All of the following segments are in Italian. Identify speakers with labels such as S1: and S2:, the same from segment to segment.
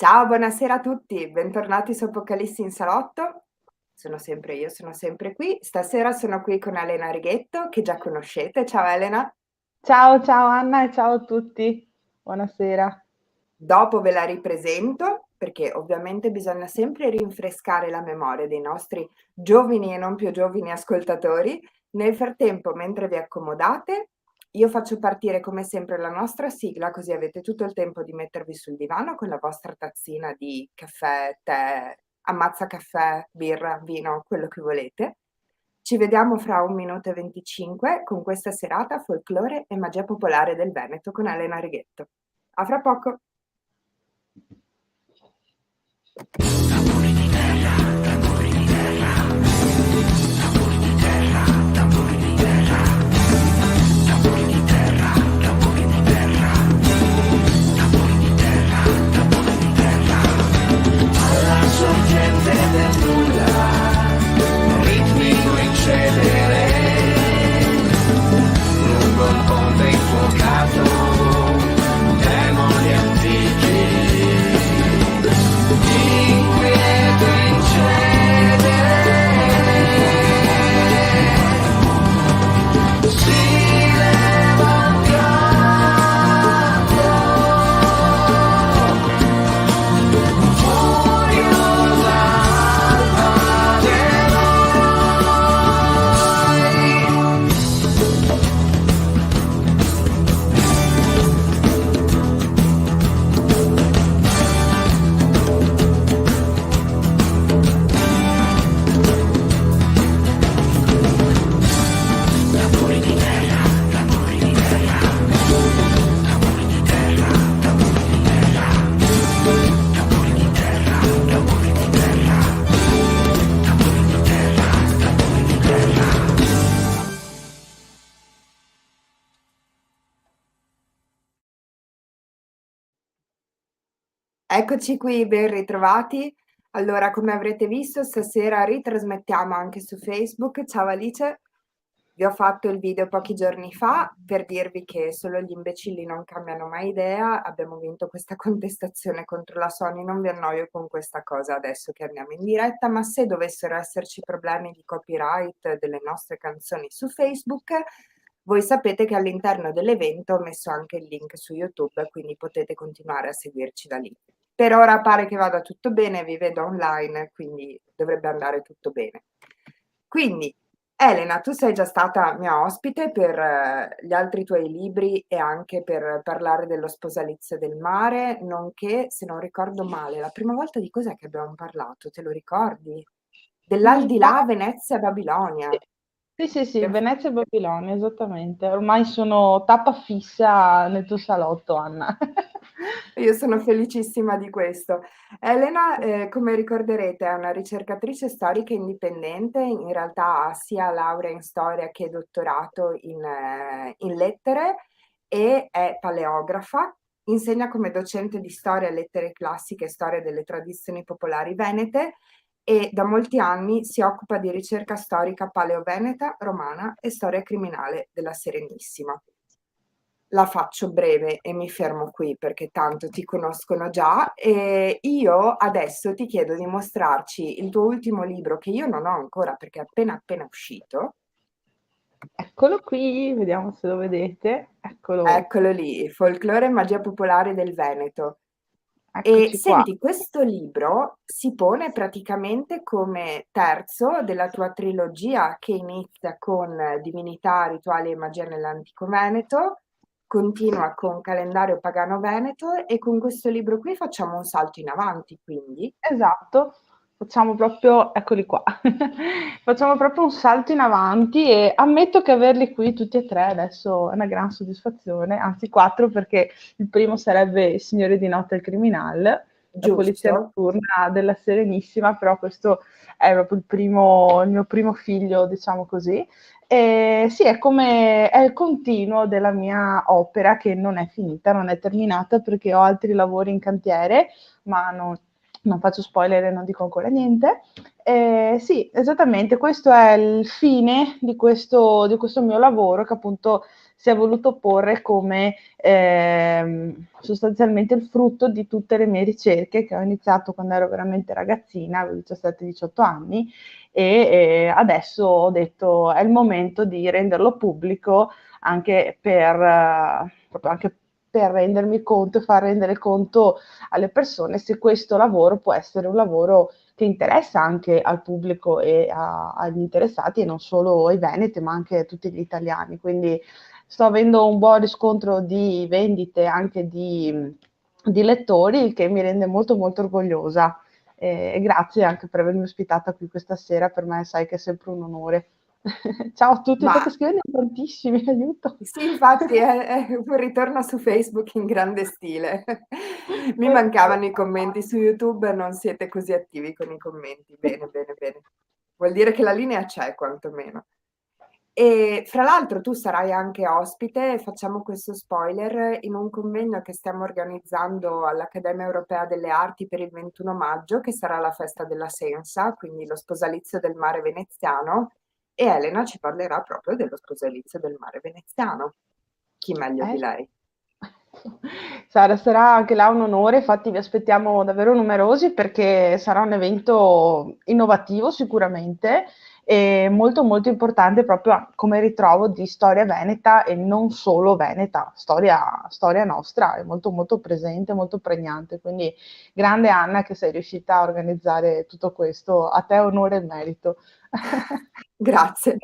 S1: Ciao, buonasera a tutti, bentornati su Apocalissi in salotto. Sono sempre io, sono sempre qui. Stasera sono qui con Elena Righetto, che già conoscete. Ciao Elena.
S2: Ciao, ciao Anna e ciao a tutti. Buonasera.
S1: Dopo ve la ripresento, perché ovviamente bisogna sempre rinfrescare la memoria dei nostri giovani e non più giovani ascoltatori. Nel frattempo, mentre vi accomodate, io faccio partire come sempre la nostra sigla, così avete tutto il tempo di mettervi sul divano con la vostra tazzina di caffè, tè, ammazza caffè, birra, vino, quello che volete. Ci vediamo fra 1 minuto e 25 con questa serata folklore e magia popolare del Veneto con Elena Righetto. A fra poco!
S3: Alla sorgente del nulla, ritmico incedere, lungo il ponte infuocato, demoni antichi, inquieto incedere, si leva un pianto, furiosa alba dell'eroi.
S1: Eccoci qui, ben ritrovati. Allora, come avrete visto, stasera ritrasmettiamo anche su Facebook. Ciao Alice, vi ho fatto il video pochi giorni fa per dirvi che solo gli imbecilli non cambiano mai idea. Abbiamo vinto questa contestazione contro la Sony. Non vi annoio con questa cosa adesso che andiamo in diretta, ma se dovessero esserci problemi di copyright delle nostre canzoni su Facebook, voi sapete che all'interno dell'evento ho messo anche il link su YouTube, quindi potete continuare a seguirci da lì. Per ora pare che vada tutto bene, vi vedo online, quindi dovrebbe andare tutto bene. Quindi, Elena, tu sei già stata mia ospite per gli altri tuoi libri e anche per parlare dello sposalizio del mare, nonché, se non ricordo male, la prima volta di cos'è che abbiamo parlato? Te lo ricordi?
S2: Mi
S1: Dell'aldilà
S2: pare
S1: Venezia-Babilonia.
S2: sì, sì, sì, Venezia e Babilonia, esattamente. Ormai sono tappa fissa nel tuo salotto, Anna.
S1: Io sono felicissima di questo. Elena, come ricorderete, è una ricercatrice storica indipendente, in realtà ha sia laurea in storia che dottorato in lettere e è paleografa, insegna come docente di storia, lettere classiche e storia delle tradizioni popolari venete e da molti anni si occupa di ricerca storica paleoveneta, romana e storia criminale della Serenissima. La faccio breve e mi fermo qui perché tanto ti conoscono già e io adesso ti chiedo di mostrarci il tuo ultimo libro che io non ho ancora perché è appena uscito.
S2: Eccolo qui, vediamo se lo vedete. Eccolo,
S1: Eccolo lì, Folklore e magia popolare del Veneto. E
S2: eccoci qua.
S1: senti, questo libro si pone praticamente come terzo della tua trilogia che inizia con Divinità, rituali e magia nell'antico Veneto, continua con Calendario pagano veneto e con questo libro qui facciamo un salto in avanti, quindi.
S2: Esatto, facciamo proprio, eccoli qua, facciamo proprio un salto in avanti e ammetto che averli qui tutti e tre adesso è una gran soddisfazione, anzi quattro perché il primo sarebbe Il Signore di Notte e il Criminale, La Polizia
S1: Giusto?
S2: Notturna della Serenissima, però questo è proprio il mio primo figlio, diciamo così. E sì, è come è il continuo della mia opera che non è finita, non è terminata perché ho altri lavori in cantiere, ma non faccio spoiler e non dico ancora niente. Sì, esattamente, questo è il fine di questo mio lavoro che appunto si è voluto porre come sostanzialmente il frutto di tutte le mie ricerche che ho iniziato quando ero veramente ragazzina, avevo 17-18 anni, e adesso ho detto è il momento di renderlo pubblico anche proprio anche per rendermi conto e far rendere conto alle persone se questo lavoro può essere un lavoro che interessa anche al pubblico e agli interessati, e non solo ai veneti, ma anche a tutti gli italiani. Quindi sto avendo un buon riscontro di vendite, anche di lettori, il che mi rende molto molto orgogliosa. E grazie anche per avermi ospitata qui questa sera, per me sai che è sempre un onore. Ciao a tutti,
S1: Ma
S2: state scrivendo tantissimi, aiuto.
S1: sì, infatti è un ritorno su Facebook in grande stile. Mi mancavano i commenti su YouTube, non siete così attivi con i commenti. Bene, bene, bene. Vuol dire che la linea c'è, quantomeno. E fra l'altro tu sarai anche ospite, facciamo questo spoiler, in un convegno che stiamo organizzando all'Accademia Europea delle Arti per il 21 maggio, che sarà la festa della Sensa, quindi lo sposalizio del mare veneziano, e Elena ci parlerà proprio dello sposalizio del mare veneziano. Chi meglio di
S2: Eh,
S1: lei?
S2: Sara, sarà anche là un onore, infatti vi aspettiamo davvero numerosi perché sarà un evento innovativo sicuramente e molto molto importante proprio come ritrovo di storia veneta e non solo veneta, storia nostra, è molto molto presente, molto pregnante, quindi grande Anna che sei riuscita a organizzare tutto questo, a te onore e merito.
S1: Grazie,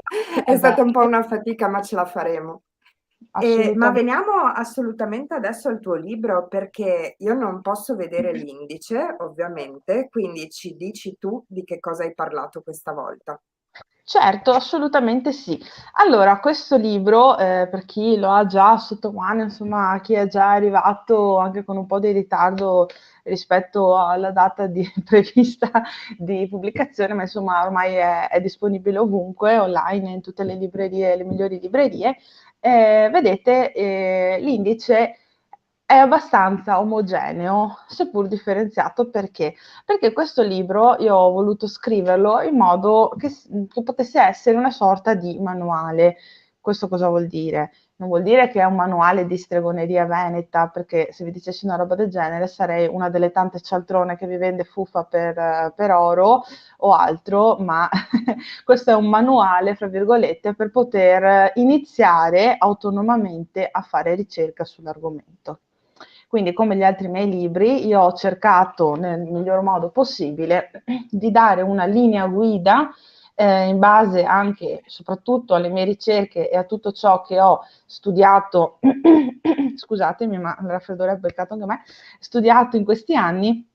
S1: è
S2: Eh beh,
S1: stata un po' una fatica, ma ce la faremo. Ma
S2: assolutamente.
S1: veniamo assolutamente adesso al tuo libro, perché io non posso vedere l'indice, ovviamente, quindi ci dici tu di che cosa hai parlato questa volta.
S2: Certo, assolutamente sì. Allora, questo libro, per chi lo ha già sotto mano, insomma, chi è già arrivato anche con un po' di ritardo rispetto alla data prevista di pubblicazione, ma insomma ormai è disponibile ovunque, online, in tutte le librerie, le migliori librerie. Vedete, l'indice è abbastanza omogeneo, seppur differenziato, perché questo libro io ho voluto scriverlo in modo che potesse essere una sorta di manuale. Questo cosa vuol dire? Non vuol dire che è un manuale di stregoneria veneta, perché se vi dicessi una roba del genere sarei una delle tante cialtrone che vi vende fuffa per oro o altro, ma questo è un manuale, fra virgolette, per poter iniziare autonomamente a fare ricerca sull'argomento. Quindi, come gli altri miei libri, io ho cercato nel miglior modo possibile di dare una linea guida in base anche soprattutto alle mie ricerche e a tutto ciò che ho studiato, scusatemi, ma il raffreddore ha beccato anche me, studiato in questi anni,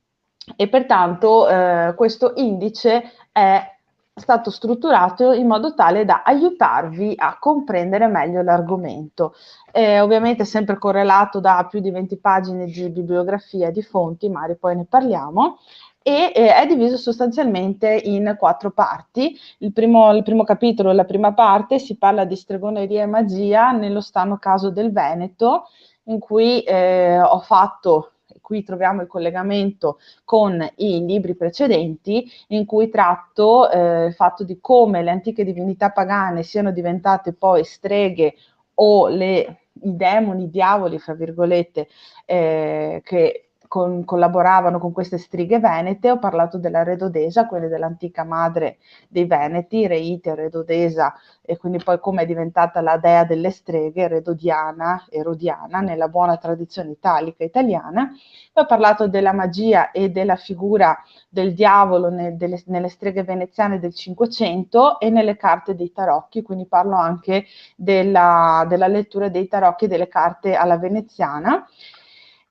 S2: e pertanto questo indice è stato strutturato in modo tale da aiutarvi a comprendere meglio l'argomento. Ovviamente sempre correlato da più di 20 pagine di bibliografia e di fonti, magari poi ne parliamo, e è diviso sostanzialmente in 4 parti. Il primo capitolo, la prima parte, si parla di stregoneria e magia nello strano caso del Veneto, in cui ho fatto, qui troviamo il collegamento con i libri precedenti, in cui tratto il fatto di come le antiche divinità pagane siano diventate poi streghe o i demoni, i diavoli, fra virgolette, che collaboravano con queste strighe venete. Ho parlato della Redodesa, quella dell'antica madre dei Veneti, Reite, Redodesa, e quindi poi come è diventata la dea delle streghe, Redodiana, Erodiana, nella buona tradizione italica italiana. Poi ho parlato della magia e della figura del diavolo nelle streghe veneziane del Cinquecento e nelle carte dei tarocchi, quindi parlo anche della lettura dei tarocchi e delle carte alla veneziana.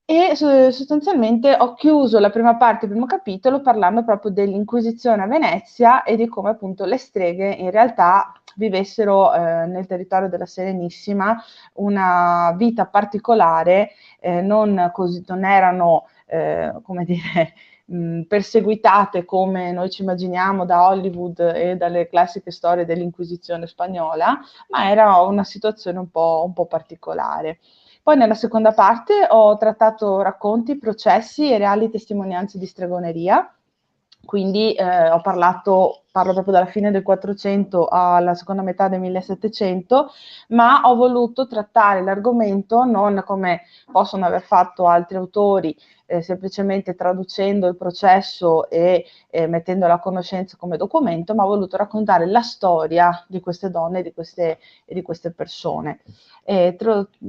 S2: E sostanzialmente ho chiuso la prima parte, il primo capitolo, parlando proprio dell'Inquisizione a Venezia e di come appunto le streghe in realtà vivessero nel territorio della Serenissima una vita particolare, non erano, come dire, perseguitate come noi ci immaginiamo da Hollywood e dalle classiche storie dell'Inquisizione spagnola, ma era una situazione un po' particolare. Poi nella seconda parte ho trattato racconti, processi e reali testimonianze di stregoneria, Quindi parlo proprio dalla fine del 400 alla seconda metà del 1700, ma ho voluto trattare l'argomento non come possono aver fatto altri autori, semplicemente traducendo il processo e mettendolo a conoscenza come documento, ma ho voluto raccontare la storia di queste donne e di queste persone.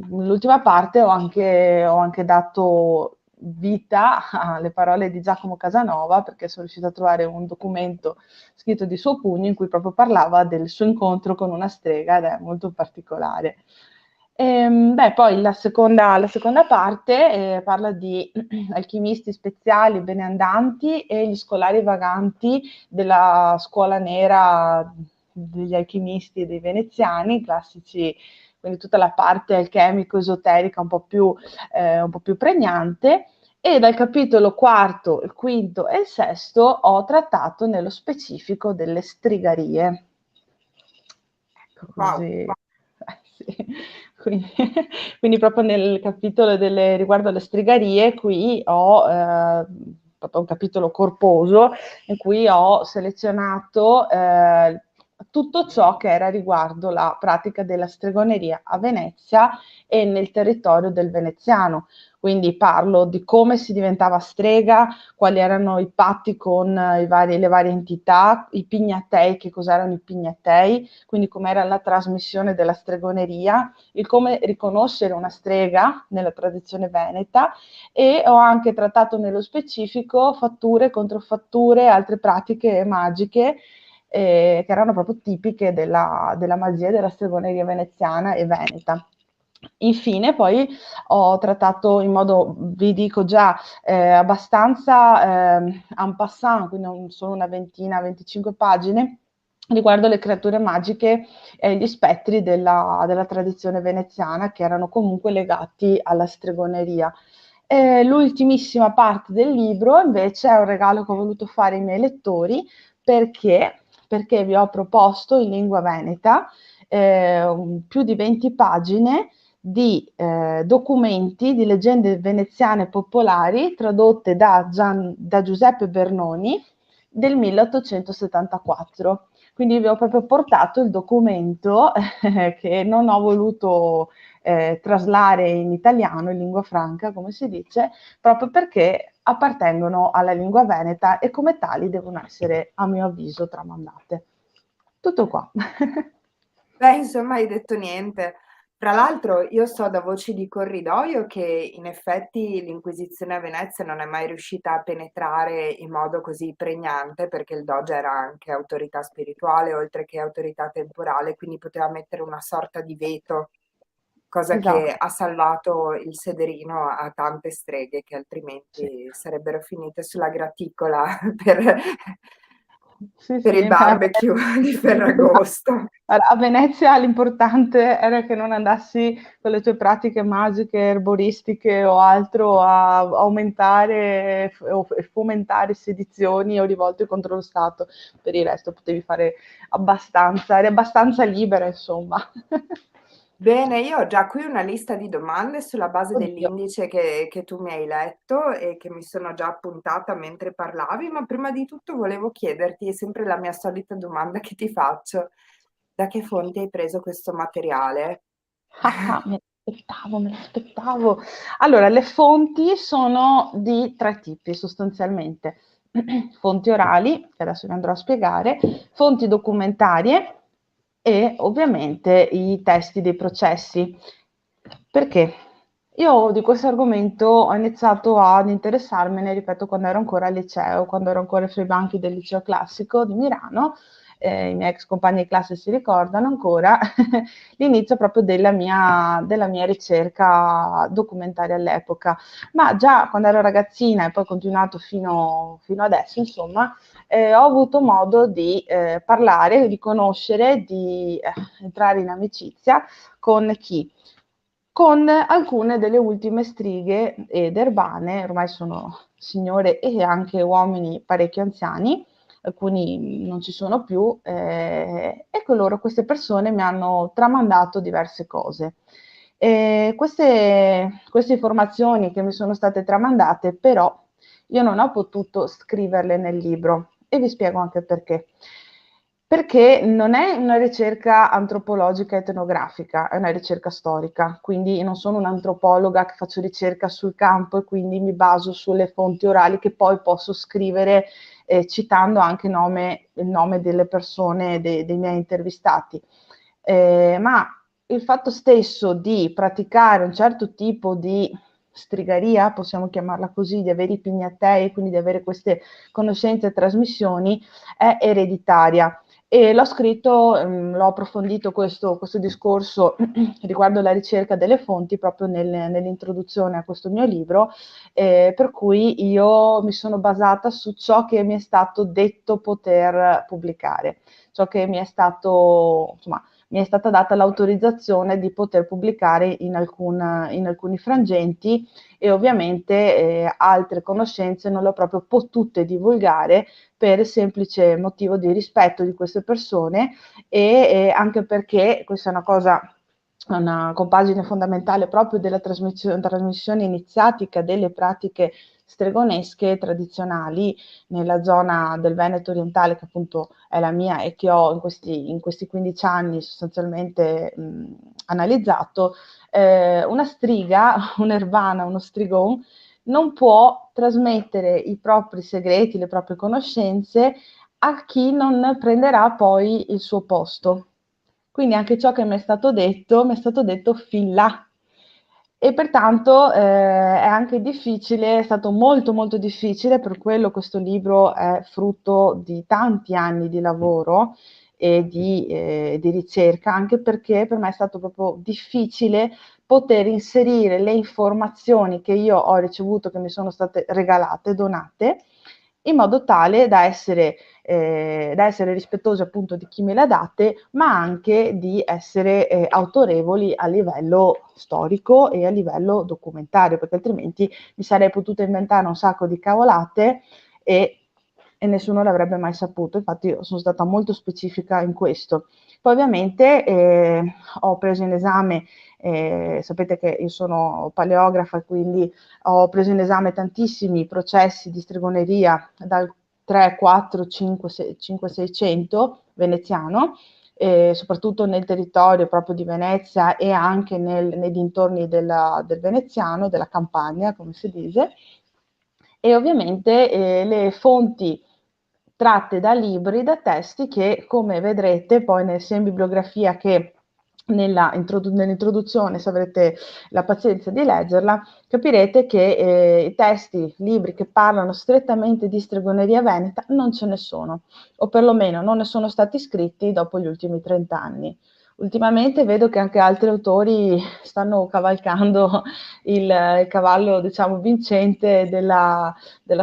S2: L'ultima parte ho anche dato vita alle parole di Giacomo Casanova, perché sono riuscita a trovare un documento scritto di suo pugno in cui proprio parlava del suo incontro con una strega ed è molto particolare. Poi la seconda parte parla di alchimisti speziali, beneandanti e gli scolari vaganti della scuola nera degli alchimisti e dei veneziani, classici, quindi tutta la parte alchemico-esoterica un po' più pregnante. E dal capitolo quarto, il quinto e il sesto ho trattato nello specifico delle strigarie. Ecco
S1: Wow.
S2: così. Sì. Quindi, quindi proprio nel capitolo riguardo alle strigarie, qui ho proprio un capitolo corposo in cui ho selezionato tutto ciò che era riguardo la pratica della stregoneria a Venezia e nel territorio del veneziano. Quindi parlo di come si diventava strega, quali erano i patti con le varie entità, i pignatei, che cos'erano i pignatei, quindi com'era la trasmissione della stregoneria, il come riconoscere una strega nella tradizione veneta, e ho anche trattato nello specifico fatture, controfatture, altre pratiche magiche che erano proprio tipiche della magia e della stregoneria veneziana e veneta. Infine poi ho trattato in modo, vi dico già, abbastanza en passant, quindi solo una ventina, 25 pagine, riguardo le creature magiche e gli spettri della tradizione veneziana, che erano comunque legati alla stregoneria. L'ultimissima parte del libro invece è un regalo che ho voluto fare ai miei lettori, perché vi ho proposto in lingua veneta più di 20 pagine di documenti di leggende veneziane popolari tradotte da Giuseppe Bernoni del 1874. Quindi vi ho proprio portato il documento che non ho voluto traslare in italiano, in lingua franca, come si dice, proprio perché appartengono alla lingua veneta e come tali devono essere, a mio avviso, tramandate. Tutto qua.
S1: Beh, insomma, hai detto niente. Tra l'altro, io so da voci di corridoio che in effetti l'Inquisizione a Venezia non è mai riuscita a penetrare in modo così pregnante, perché il Doge era anche autorità spirituale, oltre che autorità temporale, quindi poteva mettere una sorta di veto, cosa che
S2: Esatto.
S1: ha salvato il sederino a tante streghe che
S2: Sì.
S1: altrimenti sarebbero finite sulla graticola per,
S2: Sì,
S1: per
S2: sì,
S1: il barbecue di Ferragosto.
S2: a Venezia l'importante era che non andassi con le tue pratiche magiche, erboristiche o altro a aumentare e fomentare sedizioni o rivolte contro lo Stato. Per il resto potevi fare abbastanza, eri abbastanza libera, insomma.
S1: Bene, io ho già qui una lista di domande sulla base
S2: Oddio.
S1: dell'indice che tu mi hai letto e che mi sono già appuntata mentre parlavi, ma prima di tutto volevo chiederti, è sempre la mia solita domanda che ti faccio, da che fonti hai preso questo materiale?
S2: Me l'aspettavo. Allora, le fonti sono di tre tipi sostanzialmente. Fonti orali, che adesso vi andrò a spiegare, fonti documentarie e ovviamente i testi dei processi. Perché? Io di questo argomento ho iniziato ad interessarmene, ripeto, quando ero ancora al liceo, quando ero ancora sui banchi del liceo classico di Milano, i miei ex compagni di classe si ricordano ancora, l'inizio proprio della mia ricerca documentaria all'epoca. Ma già quando ero ragazzina e poi ho continuato fino adesso, insomma, ho avuto modo di parlare, di conoscere, di entrare in amicizia con chi? Con alcune delle ultime streghe ed erbane, ormai sono signore e anche uomini parecchio anziani, alcuni non ci sono più, e queste persone mi hanno tramandato diverse cose. Queste informazioni che mi sono state tramandate però io non ho potuto scriverle nel libro e vi spiego anche perché. Perché non è una ricerca antropologica etnografica, è una ricerca storica, quindi non sono un'antropologa che faccio ricerca sul campo e quindi mi baso sulle fonti orali che poi posso scrivere citando anche il nome delle persone, dei miei intervistati. Ma il fatto stesso di praticare un certo tipo di strigaria, possiamo chiamarla così, di avere i pignatei, quindi di avere queste conoscenze e trasmissioni, è ereditaria. E l'ho scritto, l'ho approfondito questo discorso riguardo la ricerca delle fonti proprio nell'introduzione a questo mio libro, per cui io mi sono basata su ciò che mi è stato detto poter pubblicare, ciò che mi è stato, insomma, mi è stata data l'autorizzazione di poter pubblicare in alcuni frangenti e ovviamente altre conoscenze non le ho proprio potute divulgare per il semplice motivo di rispetto di queste persone e anche perché questa è una compagine fondamentale proprio della trasmissione iniziatica delle pratiche stregonesche tradizionali nella zona del Veneto orientale, che appunto è la mia e che ho in questi 15 anni sostanzialmente analizzato. Una striga, un'erbana, uno strigon non può trasmettere i propri segreti, le proprie conoscenze a chi non prenderà poi il suo posto. Quindi anche ciò che mi è stato detto fin là. E pertanto è anche difficile, è stato molto molto difficile, per quello questo libro è frutto di tanti anni di lavoro e di ricerca, anche perché per me è stato proprio difficile poter inserire le informazioni che io ho ricevuto, che mi sono state regalate, donate, in modo tale da essere rispettosi appunto di chi me le ha date, ma anche di essere autorevoli a livello storico e a livello documentario, perché altrimenti mi sarei potuta inventare un sacco di cavolate e nessuno l'avrebbe mai saputo. Infatti io sono stata molto specifica in questo. Poi ovviamente ho preso in esame, sapete che io sono paleografa, quindi ho preso in esame tantissimi processi di stregoneria dal 3, 4, 5, 6, 5, 600 veneziano, soprattutto nel territorio proprio di Venezia e anche nei dintorni del veneziano, della Campania, come si dice, e ovviamente le fonti tratte da libri, da testi che, come vedrete poi sia in bibliografia che nell'introduzione, se avrete la pazienza di leggerla, capirete che i testi, libri che parlano strettamente di stregoneria veneta non ce ne sono, o perlomeno non ne sono stati scritti dopo gli ultimi 30 anni. Ultimamente vedo che anche altri autori stanno cavalcando il cavallo, diciamo, vincente della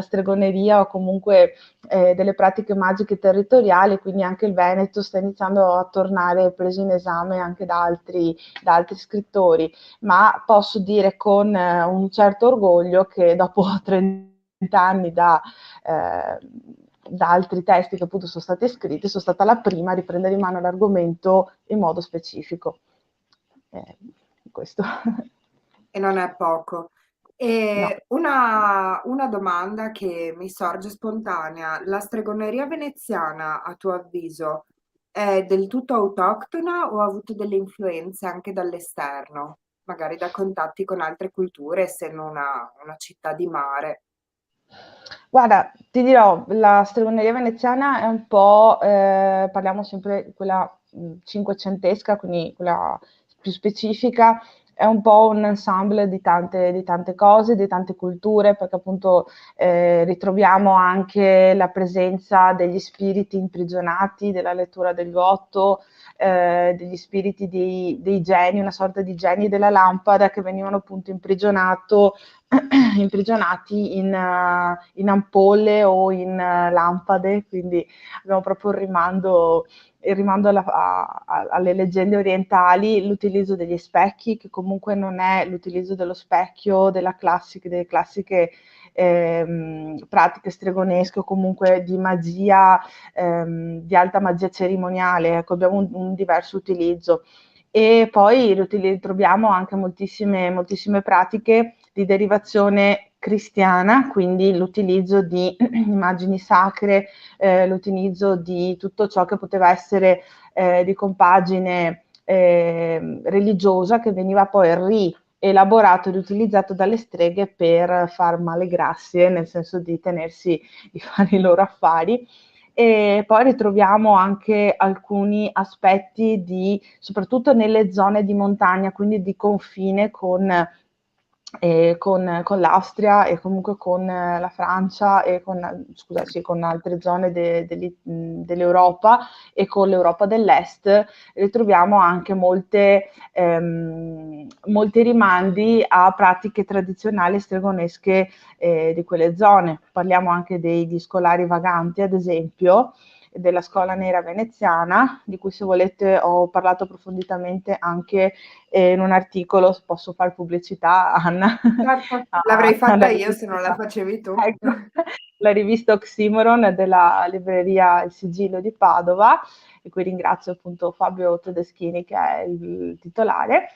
S2: stregoneria o comunque delle pratiche magiche territoriali, quindi anche il Veneto sta iniziando a tornare preso in esame anche da altri scrittori, ma posso dire con un certo orgoglio che dopo 30 anni da altri testi che appunto sono stati scritti, sono stata la prima a riprendere in mano l'argomento in modo specifico. Questo.
S1: E non è poco.
S2: No.
S1: E una domanda che mi sorge spontanea, la stregoneria veneziana, a tuo avviso, è del tutto autoctona o ha avuto delle influenze anche dall'esterno, magari da contatti con altre culture, essendo una città di mare?
S2: Guarda, ti dirò, la stregoneria veneziana è un po', parliamo sempre di quella cinquecentesca, quindi quella più specifica, è un po' un ensemble di tante cose, di tante culture, perché appunto ritroviamo anche la presenza degli spiriti imprigionati, della lettura del Gotto, degli spiriti dei geni, una sorta di geni della lampada che venivano appunto imprigionati in ampolle o in lampade, quindi abbiamo proprio il rimando alle leggende orientali, l'utilizzo degli specchi, che comunque non è l'utilizzo dello specchio delle classiche pratiche stregonesche o comunque di magia, di alta magia cerimoniale, ecco, abbiamo un diverso utilizzo. E poi troviamo anche moltissime pratiche di derivazione cristiana, quindi l'utilizzo di immagini sacre, l'utilizzo di tutto ciò che poteva essere di compagine religiosa, che veniva poi rielaborato e riutilizzato dalle streghe per far male grazie, nel senso di tenersi di fare i loro affari. E poi ritroviamo anche alcuni aspetti soprattutto nelle zone di montagna, quindi di confine con l'Austria e comunque con la Francia e con altre zone dell'Europa e con l'Europa dell'Est, ritroviamo anche molti rimandi a pratiche tradizionali stregonesche di quelle zone. Parliamo anche degli scolari vaganti, ad esempio, della scuola nera veneziana, di cui, se volete, ho parlato approfonditamente anche in un articolo. Posso fare pubblicità, Anna?
S1: Certo, l'avrei fatta
S2: Alla
S1: io se non la
S2: rivista,
S1: facevi tu.
S2: ecco, la rivista Oxymoron della libreria Il Sigillo di Padova, e qui ringrazio appunto Fabio Todeschini, che è il titolare.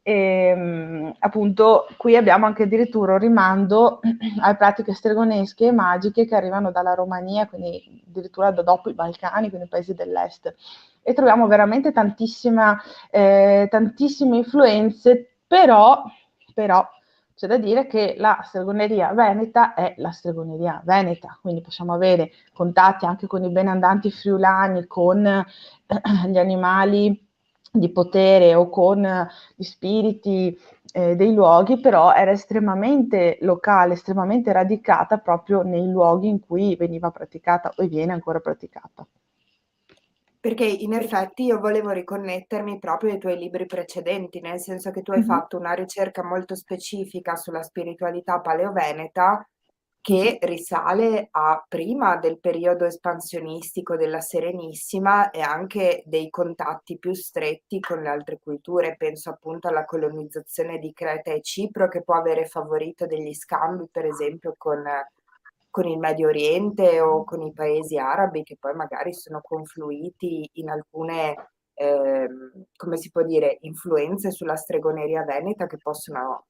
S2: E, appunto, qui abbiamo anche addirittura un rimando alle pratiche stregonesche e magiche che arrivano dalla Romania, quindi addirittura da dopo i Balcani, quindi i paesi dell'est. E troviamo veramente tantissime influenze, però c'è da dire che la stregoneria veneta è la stregoneria veneta, quindi possiamo avere contatti anche con i benandanti friulani, con gli animali di potere o con gli spiriti dei luoghi, però era estremamente locale, estremamente radicata proprio nei luoghi in cui veniva praticata o viene ancora praticata.
S1: Perché in effetti io volevo riconnettermi proprio ai tuoi libri precedenti, nel senso che tu hai
S2: Mhm.
S1: fatto una ricerca molto specifica sulla spiritualità paleoveneta che risale a prima del periodo espansionistico della Serenissima e anche dei contatti più stretti con le altre culture. Penso appunto alla colonizzazione di Creta e Cipro, che può avere favorito degli scambi, per esempio, con il Medio Oriente o con i paesi arabi, che poi magari sono confluiti in alcune, come si può dire, influenze sulla stregoneria veneta che possono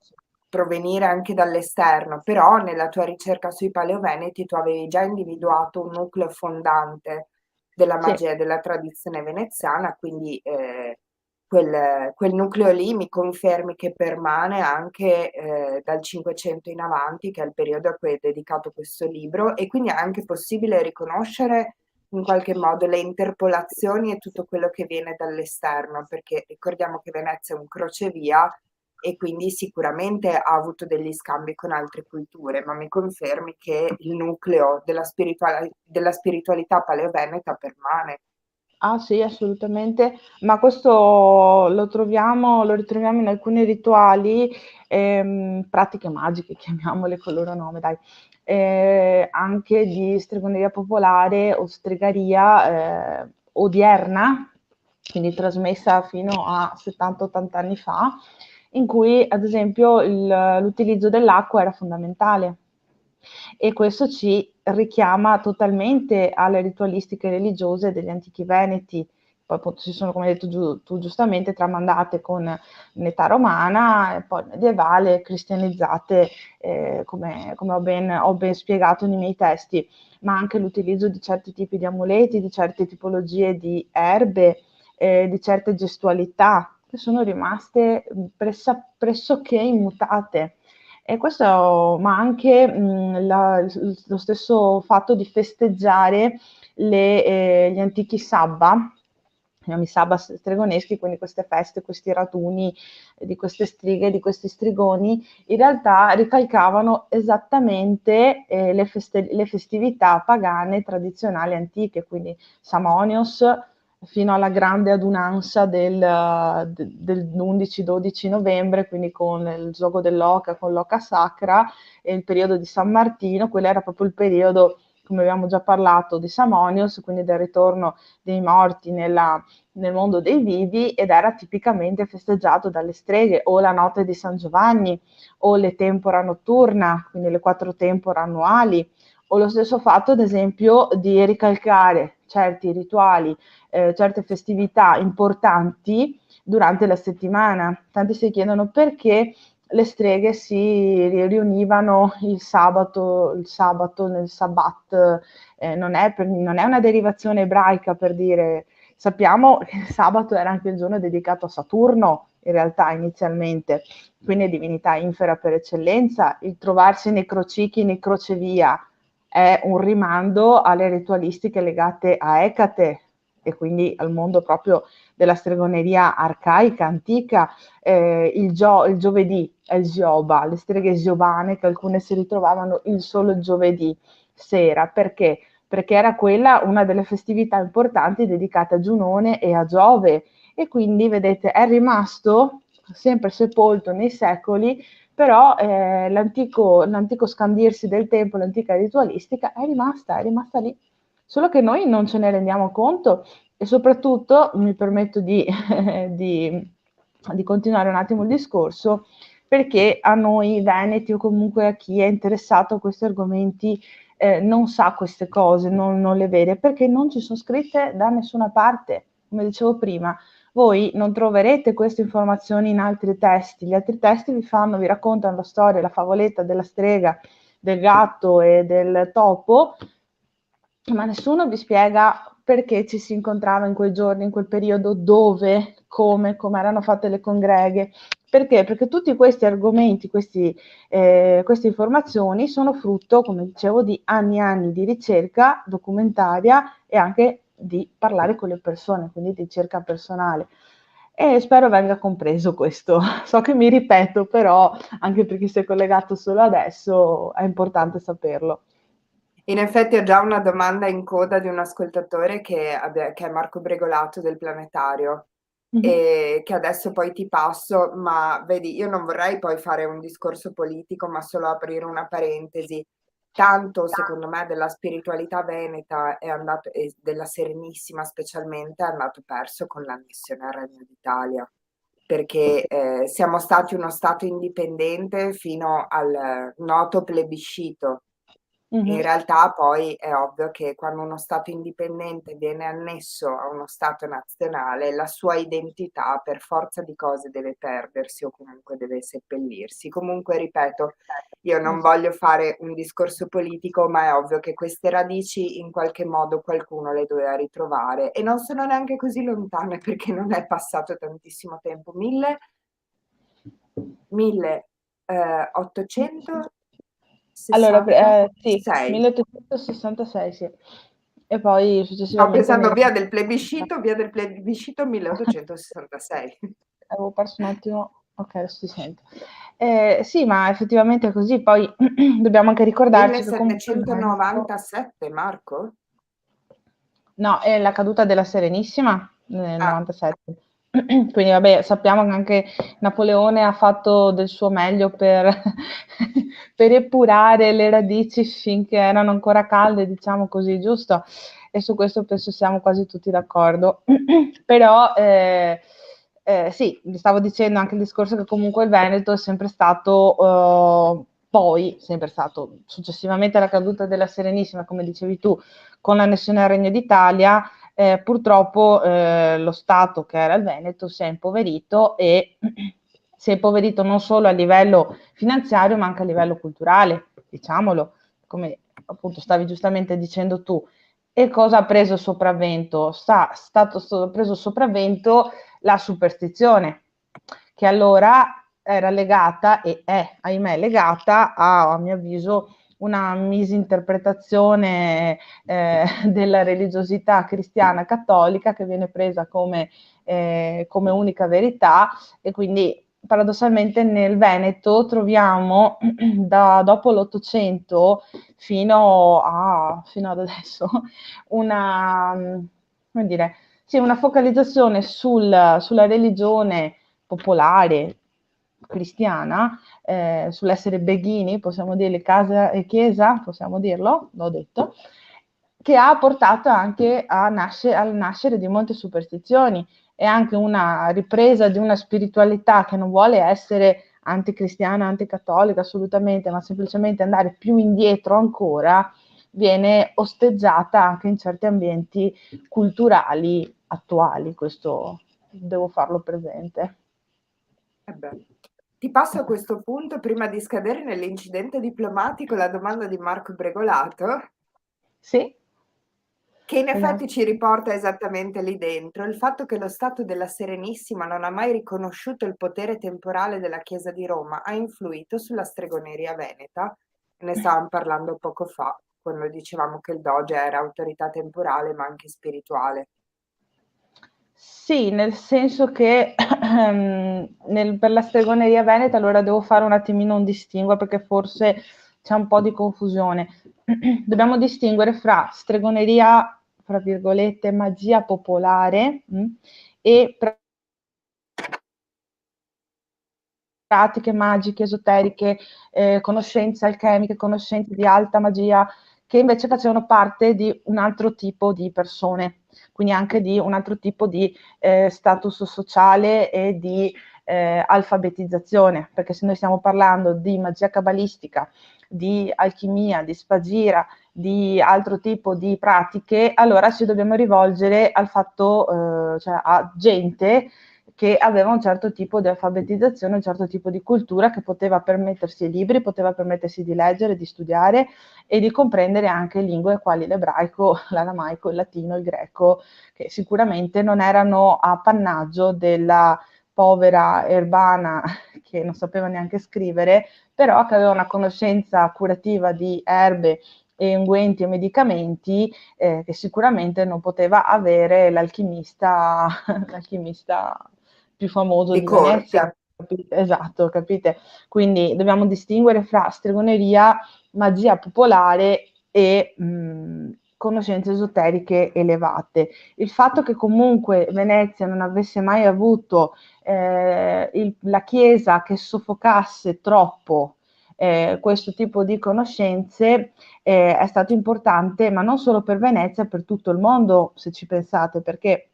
S1: provenire anche dall'esterno, però nella tua ricerca sui paleoveneti tu avevi già individuato un nucleo fondante della
S2: Sì.
S1: magia e della tradizione veneziana, quindi quel nucleo lì mi confermi che permane anche dal 500 in avanti, che è il periodo a cui è dedicato questo libro, e quindi è anche possibile riconoscere in qualche modo le interpolazioni e tutto quello che viene dall'esterno, perché ricordiamo che Venezia è un crocevia e quindi sicuramente ha avuto degli scambi con altre culture, ma mi confermi che il nucleo della spiritualità paleoveneta permane.
S2: Ah sì, assolutamente, ma questo lo ritroviamo in alcuni rituali, pratiche magiche, chiamiamole col loro nome, dai, anche di stregoneria popolare o stregaria odierna, quindi trasmessa fino a 70-80 anni fa, in cui ad esempio l'utilizzo dell'acqua era fondamentale. E questo ci richiama totalmente alle ritualistiche religiose degli antichi veneti. Poi appunto si sono, come hai detto tu giustamente, tramandate in età romana e poi medievale, cristianizzate, come ho ben spiegato nei miei testi, ma anche l'utilizzo di certi tipi di amuleti, di certe tipologie di erbe, di certe gestualità che sono rimaste pressoché immutate. E questo, ma anche lo stesso fatto di festeggiare gli antichi sabba, i sabba stregoneschi, quindi queste feste, questi raduni di queste streghe, di questi strigoni, in realtà ricalcavano esattamente le festività pagane tradizionali antiche, quindi Samonios, fino alla grande adunanza del 11-12 novembre, quindi con il gioco dell'oca, con l'oca sacra e il periodo di San Martino. Quello era proprio il periodo, come abbiamo già parlato, di Samonios, quindi del ritorno dei morti nel mondo dei vivi, ed era tipicamente festeggiato dalle streghe, o la notte di San Giovanni, o le tempora notturna, quindi le 4 tempora annuali, o lo stesso fatto, ad esempio, di ricalcare certi rituali, certe festività importanti durante la settimana. Tanti si chiedono perché le streghe si riunivano il sabato nel Sabbat, non è una derivazione ebraica per dire, sappiamo che il sabato era anche il giorno dedicato a Saturno, in realtà inizialmente, quindi è divinità infera per eccellenza. Il trovarsi nei crocicchi, nei crocevia, è un rimando alle ritualistiche legate a Ecate e quindi al mondo proprio della stregoneria arcaica, antica. Il giovedì è il Gioba, le streghe giovane che alcune si ritrovavano il solo giovedì sera. Perché? Perché era quella una delle festività importanti dedicate a Giunone e a Giove, e quindi vedete è rimasto sempre sepolto nei secoli, però l'antico scandirsi del tempo, l'antica ritualistica è rimasta lì, solo che noi non ce ne rendiamo conto. E soprattutto mi permetto di, di continuare un attimo il discorso, perché a noi veneti o comunque a chi è interessato a questi argomenti non sa queste cose, non le vede, perché non ci sono scritte da nessuna parte. Come dicevo prima, voi non troverete queste informazioni in altri testi. Gli altri testi vi raccontano la storia, la favoletta della strega, del gatto e del topo, ma nessuno vi spiega perché ci si incontrava in quei giorni, in quel periodo, dove, come erano fatte le congreghe. Perché? Perché tutti questi argomenti, queste informazioni sono frutto, come dicevo, di anni e anni di ricerca documentaria e anche di parlare con le persone, quindi di ricerca personale. E spero venga compreso questo. So che mi ripeto, però anche per chi si è collegato solo adesso è importante saperlo.
S1: In effetti ho già una domanda in coda di un ascoltatore che è Marco Bregolato del Planetario
S2: Mhm.
S1: e che adesso poi ti passo, ma vedi, io non vorrei poi fare un discorso politico, ma solo aprire una parentesi. Tanto, secondo me, della spiritualità veneta è andato, e della Serenissima specialmente, è andato perso con l'annessione al Regno d'Italia, perché siamo stati uno Stato indipendente fino al noto plebiscito. In
S2: Mhm.
S1: realtà poi è ovvio che quando uno Stato indipendente viene annesso a uno Stato nazionale, la sua identità per forza di cose deve perdersi o comunque deve seppellirsi. Comunque, ripeto, io non voglio fare un discorso politico, ma è ovvio che queste radici in qualche modo qualcuno le doveva ritrovare e non sono neanche così lontane perché non è passato tantissimo tempo. 1866.
S2: Allora, sì, 1866, sì. E poi
S1: Stavo
S2: successivamente
S1: pensando via del plebiscito 1866.
S2: avevo perso un attimo. Ok, adesso ti sento. Sì, ma effettivamente è così. Poi dobbiamo anche ricordarci che comunque il Veneto.
S1: 1797, Marco?
S2: No, è la caduta della Serenissima nel
S1: Ah,
S2: 97. Quindi vabbè, sappiamo che anche Napoleone ha fatto del suo meglio per, per epurare le radici finché erano ancora calde, diciamo così, giusto? E su questo penso siamo quasi tutti d'accordo. Però sì, vi stavo dicendo anche il discorso che comunque il Veneto è sempre stato, poi, sempre stato successivamente alla caduta della Serenissima, come dicevi tu, con l'annessione al Regno d'Italia, purtroppo lo Stato che era il Veneto si è impoverito e si è impoverito non solo a livello finanziario ma anche a livello culturale, diciamolo, come appunto stavi giustamente dicendo tu. E cosa ha preso sopravvento? Preso sopravvento la superstizione, che allora era legata e è, ahimè, legata a mio avviso, una misinterpretazione della religiosità cristiana cattolica che viene presa come unica verità, e quindi paradossalmente nel Veneto troviamo dopo l'Ottocento fino ad adesso una, come dire, sì, una focalizzazione sulla religione popolare cristiana, sull'essere beghini, possiamo dirle, casa e chiesa, possiamo dirlo, l'ho detto, che ha portato anche al nascere di molte superstizioni e anche una ripresa di una spiritualità che non vuole essere anticristiana, anticattolica assolutamente, ma semplicemente andare più indietro ancora, viene osteggiata anche in certi ambienti culturali attuali. Questo devo farlo presente.
S1: beh. Ti passo a questo punto, prima di scadere nell'incidente diplomatico, la domanda di Marco Bregolato,
S2: Sì,
S1: che in effetti
S2: vediamo.
S1: ci riporta esattamente lì dentro. Il fatto che lo Stato della Serenissima non ha mai riconosciuto il potere temporale della Chiesa di Roma ha influito sulla stregoneria veneta. Ne stavamo parlando poco fa, quando dicevamo che il Doge era autorità temporale ma anche spirituale.
S2: Sì, nel senso che per la stregoneria veneta allora devo fare un attimino un distinguo perché forse c'è un po' di confusione. Dobbiamo distinguere fra stregoneria, fra virgolette, magia popolare e pratiche magiche, esoteriche, conoscenze alchemiche, conoscenze di alta magia, che invece facevano parte di un altro tipo di persone, quindi anche di un altro tipo di status sociale e di alfabetizzazione, perché se noi stiamo parlando di magia cabalistica, di alchimia, di spagira, di altro tipo di pratiche, allora ci dobbiamo rivolgere al fatto, cioè a gente che aveva un certo tipo di alfabetizzazione, un certo tipo di cultura che poteva permettersi i libri, poteva permettersi di leggere, di studiare e di comprendere anche lingue quali l'ebraico, l'aramaico, il latino, il greco, che sicuramente non erano appannaggio della povera erbana che non sapeva neanche scrivere, però che aveva una conoscenza curativa di erbe e unguenti e medicamenti che sicuramente non poteva avere l'alchimista, l'alchimista più famoso
S1: Di
S2: di Venezia.
S1: corte.
S2: Esatto, capite? Quindi dobbiamo distinguere fra stregoneria, magia popolare e conoscenze esoteriche elevate. Il fatto che comunque Venezia non avesse mai avuto la Chiesa che soffocasse troppo questo tipo di conoscenze è stato importante, ma non solo per Venezia, per tutto il mondo, se ci pensate, perché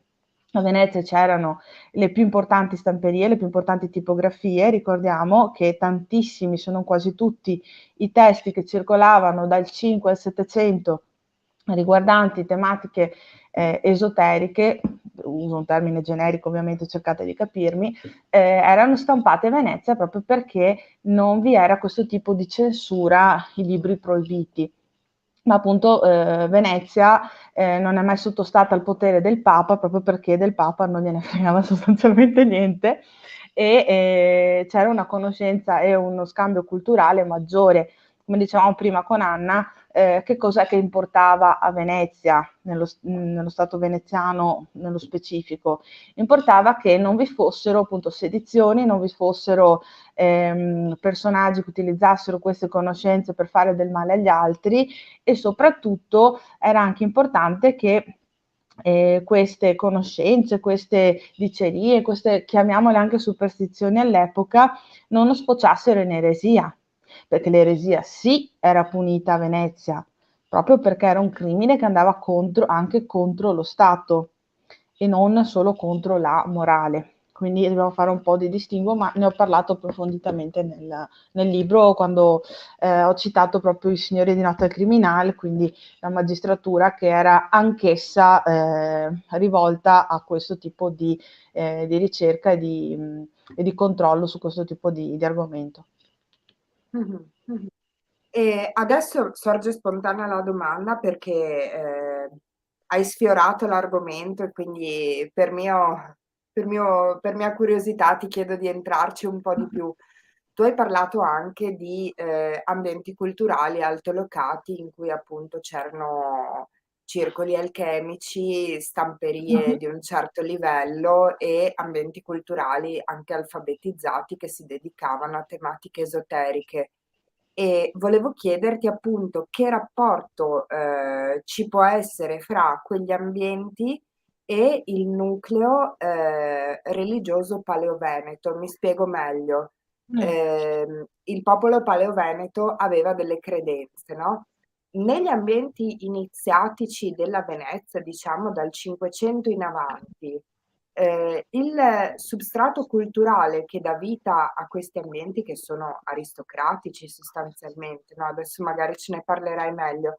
S2: a Venezia c'erano le più importanti stamperie, le più importanti tipografie, ricordiamo che tantissimi, se non quasi tutti, i testi che circolavano dal 5 al 700 riguardanti tematiche esoteriche, uso un termine generico ovviamente, cercate di capirmi, erano stampate a Venezia proprio perché non vi era questo tipo di censura, i libri proibiti. Ma appunto Venezia non è mai sottostata al potere del Papa proprio perché del Papa non gliene fregava sostanzialmente niente e c'era una conoscenza e uno scambio culturale maggiore. Come dicevamo prima con Anna, che cos'è che importava a Venezia, nello Stato veneziano nello specifico? Importava che non vi fossero appunto sedizioni, non vi fossero personaggi che utilizzassero queste conoscenze per fare del male agli altri e soprattutto era anche importante che queste conoscenze, queste dicerie, queste chiamiamole anche superstizioni all'epoca, non sfociassero in eresia, perché l'eresia sì era punita a Venezia, proprio perché era un crimine che andava contro, anche contro lo Stato e non solo contro la morale. Quindi dobbiamo fare un po' di distinguo, ma ne ho parlato approfonditamente nel libro quando ho citato proprio i signori di Notte al Criminale, quindi la magistratura che era anch'essa rivolta a questo tipo di ricerca e di controllo su questo tipo di argomento.
S1: Mhm, mhm. E adesso sorge spontanea la domanda perché hai sfiorato l'argomento e quindi per mia curiosità ti chiedo di entrarci un po' di più. Tu hai parlato anche di ambienti culturali altolocati in cui appunto c'erano circoli alchemici, stamperie
S2: Mhm.
S1: di un certo livello e ambienti culturali anche alfabetizzati che si dedicavano a tematiche esoteriche. E volevo chiederti appunto che rapporto ci può essere fra quegli ambienti e il nucleo religioso paleoveneto. Mi spiego meglio.
S2: Mm.
S1: Il popolo paleoveneto aveva delle credenze, no? Negli ambienti iniziatici della Venezia, diciamo dal 500 in avanti, il substrato culturale che dà vita a questi ambienti che sono aristocratici sostanzialmente, no? Adesso magari ce ne parlerai meglio.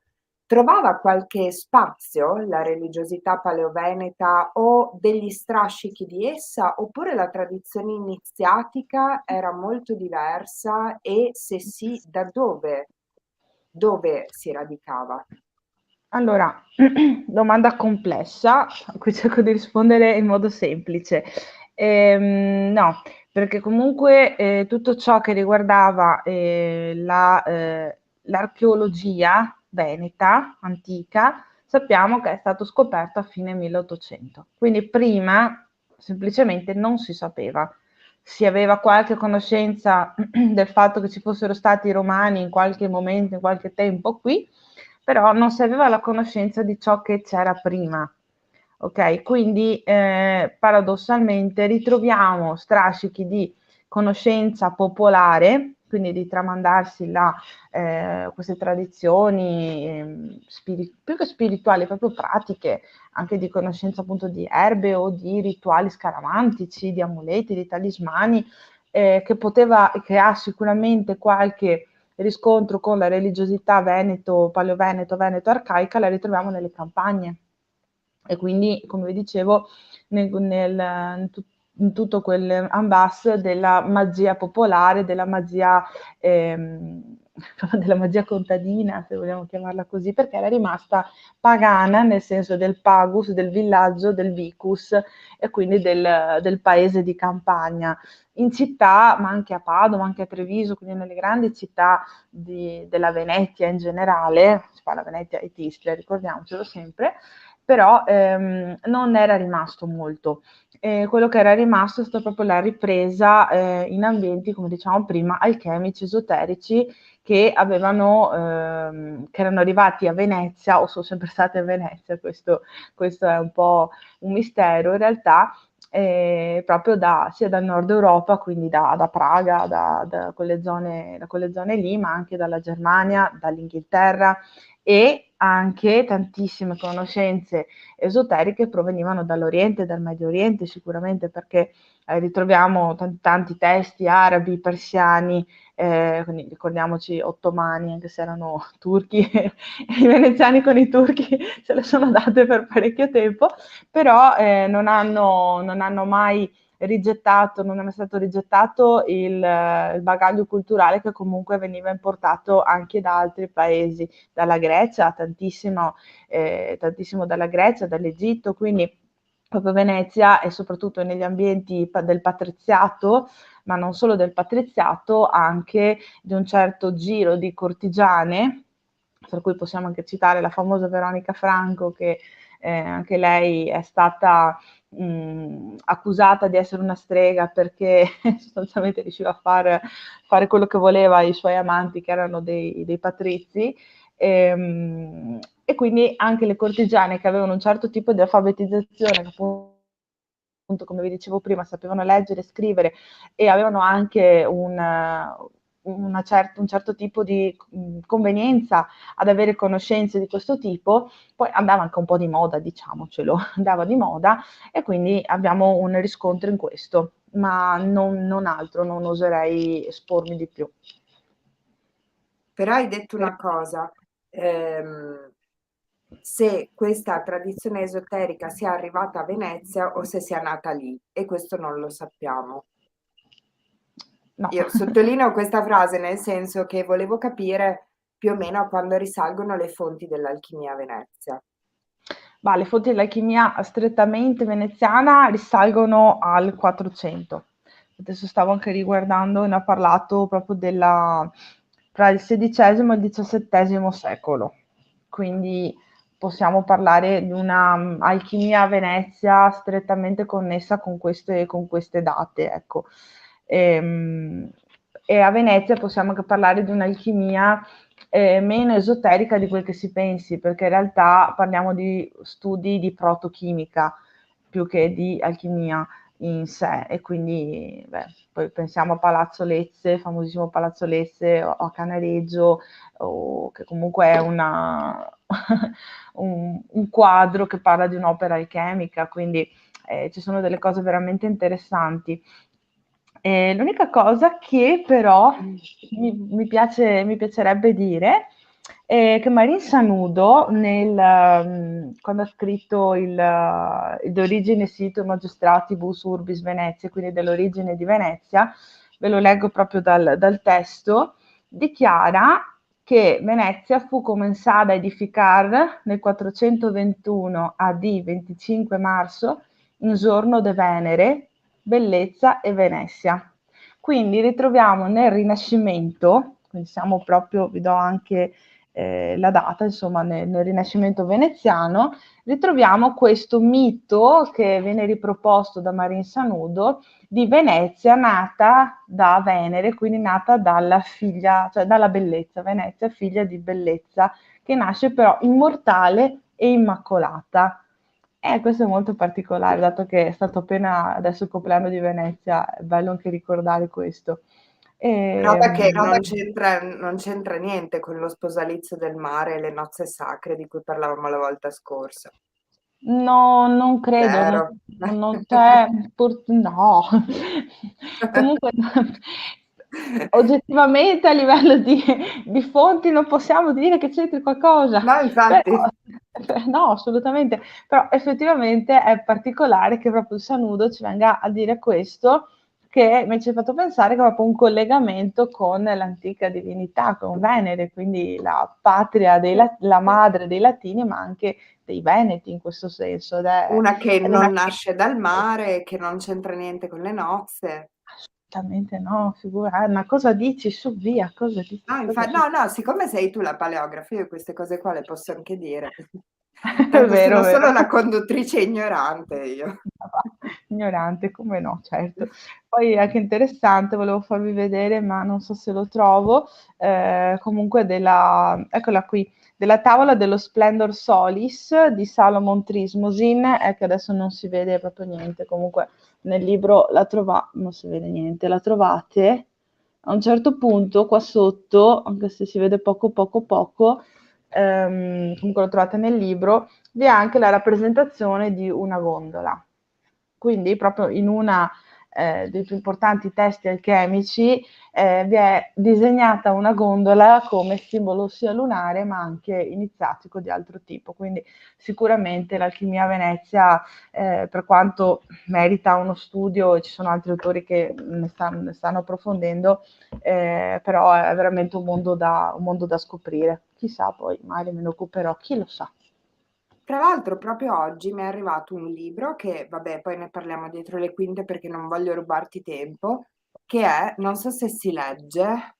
S1: trovava qualche spazio la religiosità paleoveneta o degli strascichi di essa, oppure la tradizione iniziatica era molto diversa e se sì, da dove si radicava?
S2: Allora, domanda complessa, a cui cerco di rispondere in modo semplice. No, perché comunque tutto ciò che riguardava l'archeologia veneta antica, sappiamo che è stato scoperto a fine 1800. Quindi prima semplicemente non si sapeva. Si aveva qualche conoscenza del fatto che ci fossero stati i romani in qualche momento, in qualche tempo qui, però non si aveva la conoscenza di ciò che c'era prima. Ok, quindi paradossalmente ritroviamo strascichi di conoscenza popolare, quindi di tramandarsi queste tradizioni più che spirituali, proprio pratiche, anche di conoscenza appunto di erbe o di rituali scaramantici, di amuleti, di talismani, che ha sicuramente qualche riscontro con la religiosità veneto, paleoveneto, veneto arcaica, la ritroviamo nelle campagne. E quindi, come vi dicevo, in tutto quel ambass della magia popolare, ehm, della magia contadina, se vogliamo chiamarla così, perché era rimasta pagana nel senso del pagus, del villaggio, del vicus e quindi del paese di campagna. In città, ma anche a Padova, ma anche a Treviso, quindi nelle grandi città della Venezia in generale, si parla Venezia e Istria, ricordiamocelo sempre, però non era rimasto molto. Quello che era rimasto è stata proprio la ripresa in ambienti, come dicevamo prima, alchemici, esoterici, che che erano arrivati a Venezia o sono sempre stati a Venezia, questo è un po' un mistero in realtà, proprio sia dal nord Europa, quindi da Praga, da quelle zone lì, ma anche dalla Germania, dall'Inghilterra e anche tantissime conoscenze esoteriche provenivano dall'Oriente, dal Medio Oriente sicuramente perché ritroviamo tanti testi arabi, persiani, quindi ricordiamoci ottomani, anche se erano turchi, i veneziani con i turchi se le sono date per parecchio tempo, però non hanno mai rigettato, non è stato rigettato il bagaglio culturale che comunque veniva importato anche da altri paesi, dalla Grecia, tantissimo dalla Grecia, dall'Egitto, quindi proprio Venezia e soprattutto negli ambienti del patriziato, ma non solo del patriziato, anche di un certo giro di cortigiane, per cui possiamo anche citare la famosa Veronica Franco, che anche lei è stata accusata di essere una strega perché sostanzialmente riusciva a fare quello che voleva ai suoi amanti, che erano dei patrizi. E quindi anche le cortigiane che avevano un certo tipo di alfabetizzazione, che appunto, come vi dicevo prima, sapevano leggere e scrivere e avevano anche un certo tipo di convenienza ad avere conoscenze di questo tipo, poi andava anche un po' di moda, diciamocelo, andava di moda e quindi abbiamo un riscontro in questo, ma non altro, non oserei espormi di più.
S1: Però hai detto una cosa, ehm, se questa tradizione esoterica sia arrivata a Venezia o se sia nata lì, e questo non lo sappiamo.
S2: No.
S1: Io sottolineo questa frase nel senso che volevo capire più o meno a quando risalgono le fonti dell'alchimia a Venezia.
S2: Ma le fonti dell'alchimia strettamente veneziana risalgono al 400. Adesso stavo anche riguardando e ne ho parlato proprio tra il XVI e il XVII secolo. Quindi possiamo parlare di una alchimia a Venezia strettamente connessa con queste date, ecco. E a Venezia possiamo anche parlare di un'alchimia meno esoterica di quel che si pensi, perché in realtà parliamo di studi di protochimica più che di alchimia in sé e quindi poi pensiamo a Palazzo Lezze, famosissimo Palazzo Lezze o a Canereggio, che comunque è un quadro che parla di un'opera alchemica, quindi ci sono delle cose veramente interessanti. L'unica cosa che però mi piacerebbe dire che Marin Sanudo, quando ha scritto De origine situ magistratibus urbis Venezia, quindi dell'origine di Venezia, ve lo leggo proprio dal testo, dichiara che Venezia fu comenzata a edificar nel 421 AD 25 marzo in giorno de Venere, bellezza e Venezia. Quindi ritroviamo nel Rinascimento, quindi siamo proprio, vi do anche la data, insomma, nel Rinascimento veneziano, ritroviamo questo mito che viene riproposto da Marin Sanudo di Venezia nata da Venere, quindi nata dalla figlia, cioè dalla bellezza, Venezia figlia di bellezza, che nasce però immortale e immacolata. Questo è molto particolare, dato che è stato appena adesso il compleanno di Venezia, è bello anche ricordare questo.
S1: Roba che
S2: Roba
S1: non c'entra niente con lo sposalizio del mare e le nozze sacre di cui parlavamo la volta scorsa.
S2: No, non credo,
S1: Zero.
S2: non c'è, no. Comunque, oggettivamente a livello di fonti non possiamo dire che c'entri qualcosa,
S1: No,
S2: però,
S1: infatti.
S2: no, assolutamente, però effettivamente è particolare che proprio il Sanudo ci venga a dire questo, che mi ci ha fatto pensare che è proprio un collegamento con l'antica divinità, con Venere, quindi la patria la madre dei Latini, ma anche dei Veneti in questo senso.
S1: Una che
S2: Ed è
S1: non nasce dal mare, che non c'entra niente con le nozze.
S2: assolutamente no, ma cosa dici? Su, via, cosa dici?
S1: No,
S2: Cosa
S1: no,
S2: dici?
S1: no, siccome sei tu la paleografa, io queste cose qua le posso anche dire.
S2: È
S1: Tanto sono
S2: vero.
S1: solo la conduttrice ignorante io.
S2: Ignorante, come no, certo. Poi anche interessante, volevo farvi vedere, ma non so se lo trovo, comunque eccola qui, della tavola dello Splendor Solis di Salomon Trismosin, che adesso non si vede proprio niente, comunque nel libro non si vede niente, la trovate. A un certo punto qua sotto, anche se si vede poco, comunque lo trovate nel libro, vi è anche la rappresentazione di una gondola. Quindi proprio in una dei più importanti testi alchemici vi è disegnata una gondola come simbolo sia lunare ma anche iniziatico di altro tipo. Quindi sicuramente l'alchimia a Venezia, per quanto merita uno studio, e ci sono altri autori che ne stanno approfondendo, però è veramente un mondo da scoprire. Chissà, poi magari me ne occuperò, chi lo sa.
S1: Tra l'altro, proprio oggi mi è arrivato un libro che, vabbè, poi ne parliamo dietro le quinte perché non voglio rubarti tempo, che è, non so se si legge,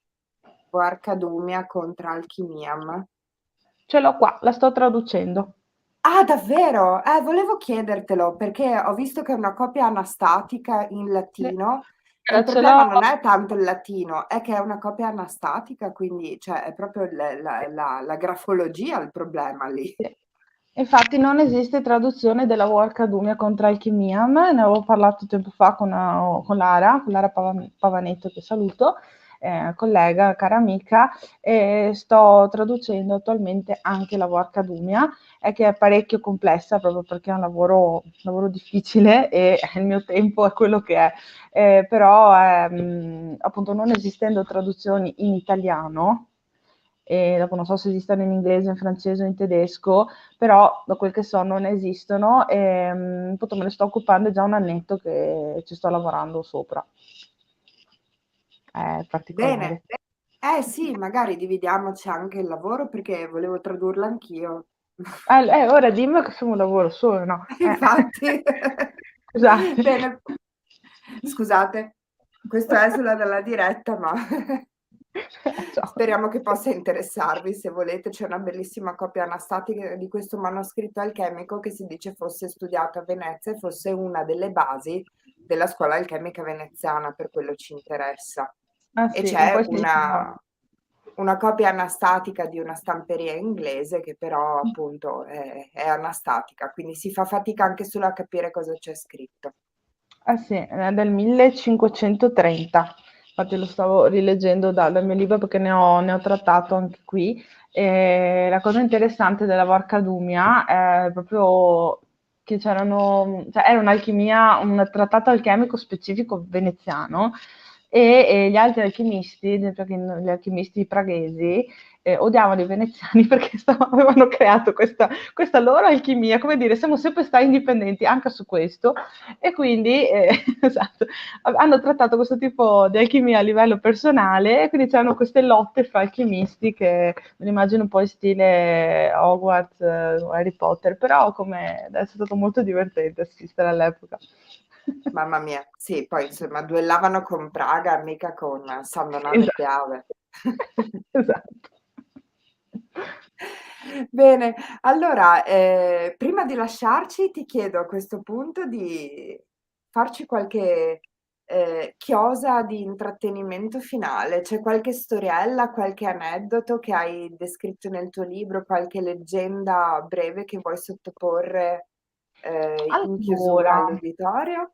S1: Guarcadumia contra Alchimiam.
S2: Ce l'ho qua, la sto traducendo.
S1: Ah, davvero? Volevo chiedertelo perché ho visto che è una copia anastatica in
S2: Sì.
S1: latino e il
S2: Allora, ce
S1: problema
S2: l'ho.
S1: non è tanto il latino, è che è una copia anastatica, quindi cioè, è proprio la grafologia il problema lì.
S2: Sì. Infatti non esiste traduzione della War Academia contro Alchimiam, ne avevo parlato tempo fa con Lara Pavanetto, che saluto, collega, cara amica, e sto traducendo attualmente anche la War Academia, che è parecchio complessa proprio perché è un lavoro difficile e il mio tempo è quello che è. Però appunto non esistendo traduzioni in italiano, e dopo non so se esistono in inglese, in francese o in tedesco, però da quel che so non esistono e appunto me ne sto occupando, è già un annetto che ci sto lavorando sopra. È
S1: Bene.
S2: particolare.
S1: Sì, magari dividiamoci anche il lavoro perché volevo tradurla anch'io.
S2: Ora dimmi che facciamo un lavoro solo, no?
S1: Infatti.
S2: Scusate.
S1: Bene. Scusate, questo esula dalla diretta, ma
S2: Ciao.
S1: speriamo che possa interessarvi. Se volete, c'è una bellissima copia anastatica di questo manoscritto alchemico che si dice fosse studiato a Venezia e fosse una delle basi della scuola alchemica veneziana, per quello ci interessa.
S2: Ah
S1: E
S2: sì, ma
S1: c'è
S2: poi si
S1: una copia anastatica di una stamperia inglese che però appunto è anastatica, quindi si fa fatica anche solo a capire cosa c'è scritto.
S2: Ah sì, è del 1530, infatti lo stavo rileggendo dal mio libro perché ne ho trattato anche qui. E la cosa interessante della Varcadumia è proprio che cioè era un'alchimia, un trattato alchemico specifico veneziano, e gli altri alchimisti, perché gli alchimisti praghesi, odiavano i veneziani perché avevano creato questa loro alchimia, come dire, siamo sempre stati indipendenti anche su questo, e quindi esatto, hanno trattato questo tipo di alchimia a livello personale, e quindi c'erano queste lotte fra alchimisti che me lo immagino un po' in stile Hogwarts, Harry Potter, però come è stato molto divertente assistere all'epoca.
S1: Mamma mia, sì, poi insomma duellavano con Praga, mica con San Donate e
S2: Esatto.
S1: Piave.
S2: Esatto.
S1: Bene, allora, prima di lasciarci ti chiedo a questo punto di farci qualche chiosa di intrattenimento finale. C'è qualche storiella, qualche aneddoto che hai descritto nel tuo libro, qualche leggenda breve che vuoi sottoporre in chiusura
S2: Allora,
S1: all'uditorio?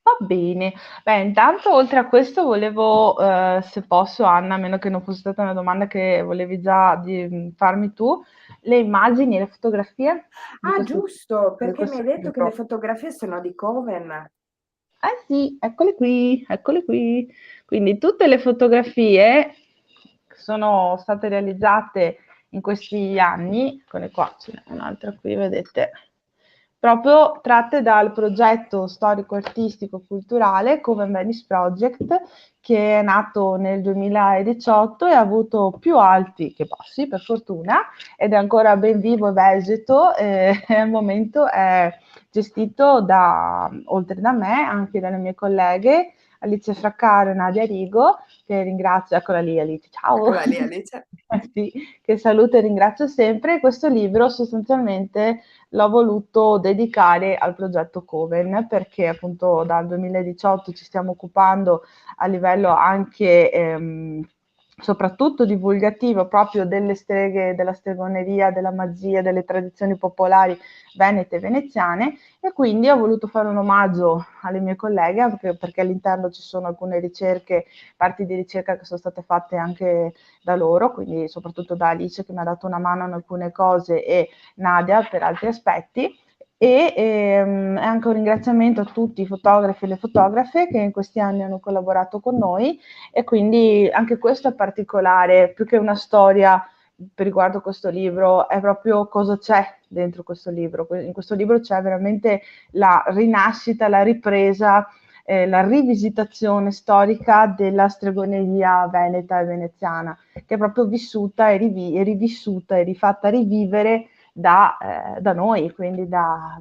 S2: va bene. Beh, intanto oltre a questo volevo, se posso, Anna, a meno che non fosse stata una domanda che volevi già farmi tu, le immagini e le fotografie
S1: Ah, giusto,
S2: di
S1: perché mi
S2: questo
S1: hai detto che le
S2: libro.
S1: fotografie sono di Coven.
S2: Eh sì, eccole qui, eccole qui. Quindi tutte le fotografie sono state realizzate in questi anni, eccole qua, ce n'è un'altra qui, vedete, proprio tratte dal progetto storico-artistico culturale Coven Venice Project, che è nato nel 2018 e ha avuto più alti che bassi, per fortuna, ed è ancora ben vivo e vegeto, e al momento è gestito da, oltre da me, anche dalle mie colleghe Alice Fraccaro e Nadia Rigo, che ringrazio, eccola lì Alice, ciao,
S1: Eccola lì, Alice.
S2: sì, che saluto e ringrazio sempre. Questo libro sostanzialmente l'ho voluto dedicare al progetto Coven, perché appunto dal 2018 ci stiamo occupando a livello anche soprattutto divulgativo proprio delle streghe, della stregoneria, della magia, delle tradizioni popolari venete e veneziane, e quindi ho voluto fare un omaggio alle mie colleghe perché all'interno ci sono alcune ricerche, parti di ricerca che sono state fatte anche da loro, quindi soprattutto da Alice che mi ha dato una mano in alcune cose e Nadia per altri aspetti. E anche un ringraziamento a tutti i fotografi e le fotografe che in questi anni hanno collaborato con noi, e quindi anche questo è particolare, più che una storia per riguardo questo libro, è proprio cosa c'è dentro questo libro. In questo libro c'è veramente la rinascita, la ripresa, la rivisitazione storica della stregoneria veneta e veneziana, che è proprio vissuta e rivissuta e rifatta rivivere da noi, quindi da